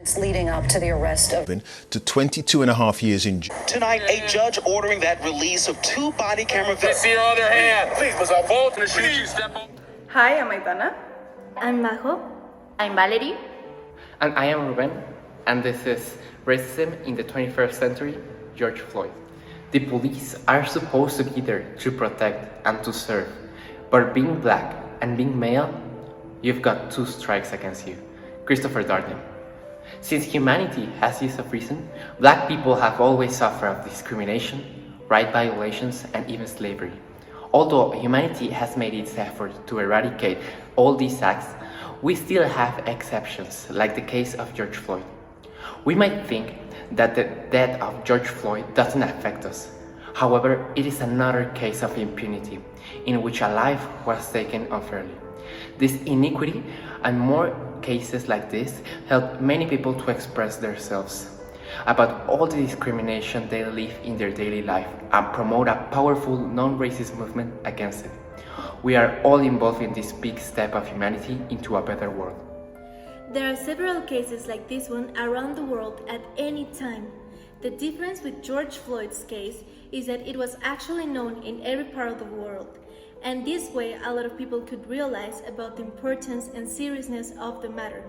It's leading up to the arrest of to 22 and a half years in jail. Tonight, a judge ordering that release of 2 body camera videos. See your other hand. Please, Ms. Bolt, and shoot you step up. Hi, I'm Aitana. I'm Majo. I'm Valerie. And I am Ruben, and this is Racism in the 21st Century, George Floyd. The police are supposed to be there to protect and to serve, but being black and being male, you've got 2 strikes against you. Christopher Darden. Since humanity has use of reason, black people have always suffered of discrimination, right violations, and even slavery. Although humanity has made its effort to eradicate all these acts, we still have exceptions, like the case of George Floyd. We might think that the death of George Floyd doesn't affect us. However, it is another case of impunity, in which a life was taken unfairly. This inequity and more cases like this help many people to express themselves about all the discrimination they live in their daily life and promote a powerful non-racist movement against it. We are all involved in this big step of humanity into a better world. There are several cases like this one around the world at any time. The difference with George Floyd's case is that it was actually known in every part of the world. And this way, a lot of people could realize about the importance and seriousness of the matter.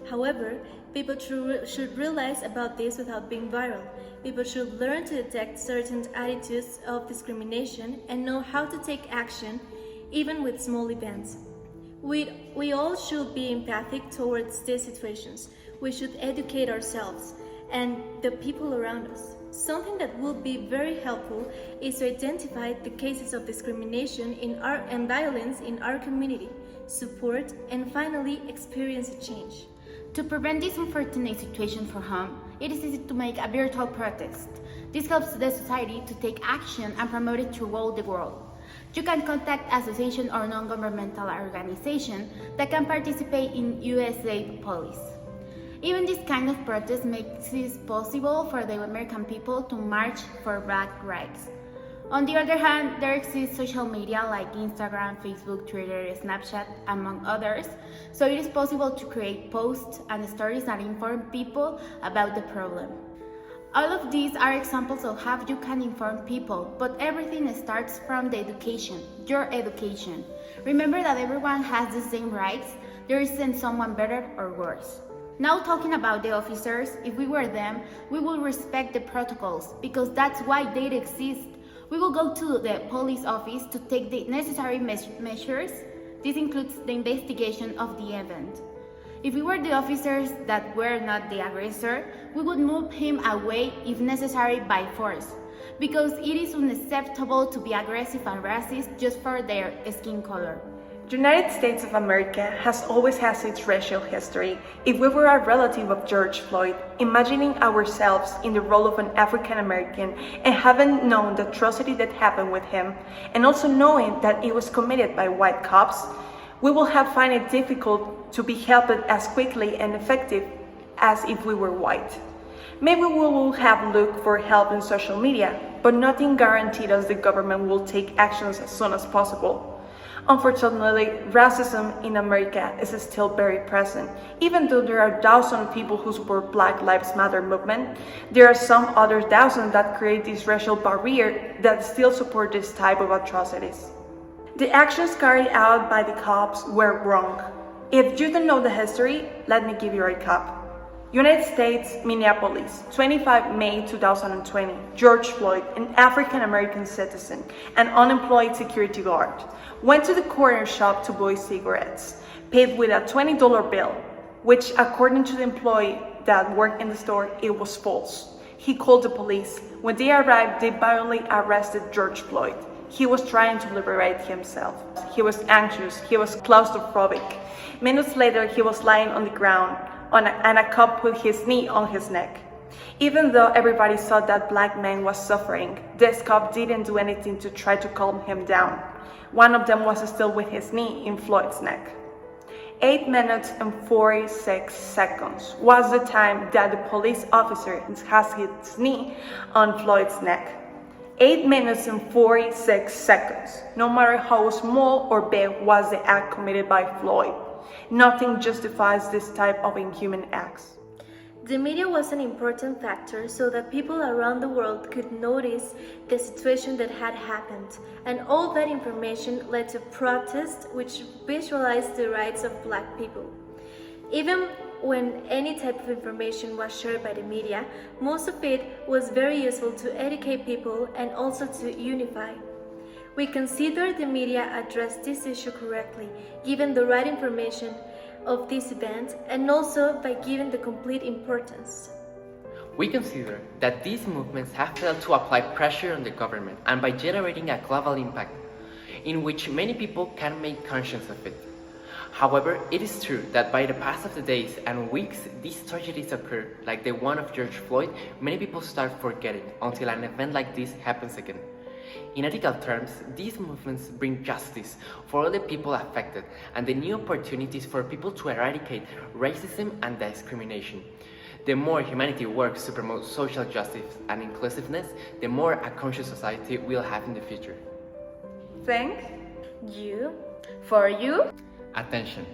However, people should realize about this without being viral. People should learn to detect certain attitudes of discrimination and know how to take action, even with small events. We all should be empathic towards these situations. We should educate ourselves and the people around us. Something that will be very helpful is to identify the cases of discrimination and violence in our community, support, and finally experience a change. To prevent this unfortunate situation from harm, it is easy to make a virtual protest. This helps the society to take action and promote it throughout the world. You can contact association or non-governmental organization that can participate in USA Police. Even this kind of protest makes it possible for the American people to march for black rights. On the other hand, there exists social media like Instagram, Facebook, Twitter, Snapchat, among others, so it is possible to create posts and stories that inform people about the problem. All of these are examples of how you can inform people, but everything starts from the education, your education. Remember that everyone has the same rights, there isn't someone better or worse. Now talking about the officers, if we were them, we will respect the protocols because that's why they exist. We will go to the police office to take the necessary measures. This includes the investigation of the event. If we were the officers that were not the aggressor, we would move him away if necessary by force, because it is unacceptable to be aggressive and racist just for their skin color. The United States of America has always had its racial history. If we were a relative of George Floyd, imagining ourselves in the role of an African American and having known the atrocity that happened with him, and also knowing that it was committed by white cops, we will have found it difficult to be helped as quickly and effective as if we were white. Maybe we will have looked for help in social media, but nothing guaranteed us the government will take actions as soon as possible. Unfortunately, racism in America is still very present. Even though there are thousands of people who support Black Lives Matter movement, there are some other thousands that create this racial barrier that still support this type of atrocities. The actions carried out by the cops were wrong. If you don't know the history, let me give you a recap. United States, Minneapolis, 25 May 2020, George Floyd, an African-American citizen, an unemployed security guard, went to the corner shop to buy cigarettes, paid with a $20 bill, which according to the employee that worked in the store, it was false. He called the police. When they arrived, they violently arrested George Floyd. He was trying to liberate himself. He was anxious, he was claustrophobic. Minutes later, he was lying on the ground, and a cop put his knee on his neck. Even though everybody saw that black man was suffering, this cop didn't do anything to try to calm him down. One of them was still with his knee in Floyd's neck. 8 minutes and 46 seconds was the time that the police officer has his knee on Floyd's neck. 8 minutes and 46 seconds. No matter how small or big was the act committed by Floyd, nothing justifies this type of inhuman acts. The media was an important factor so that people around the world could notice the situation that had happened, and all that information led to protests which visualized the rights of Black people. Even when any type of information was shared by the media, most of it was very useful to educate people and also to unify. We consider the media addressed this issue correctly, given the right information of this event and also by giving the complete importance. We consider that these movements have failed to apply pressure on the government and by generating a global impact in which many people can make conscience of it. However, it is true that by the pass of the days and weeks these tragedies occur, like the one of George Floyd, many people start forgetting until an event like this happens again. In ethical terms, these movements bring justice for all the people affected and the new opportunities for people to eradicate racism and discrimination. The more humanity works to promote social justice and inclusiveness, the more a conscious society we'll have in the future. Thank You For you, Attention!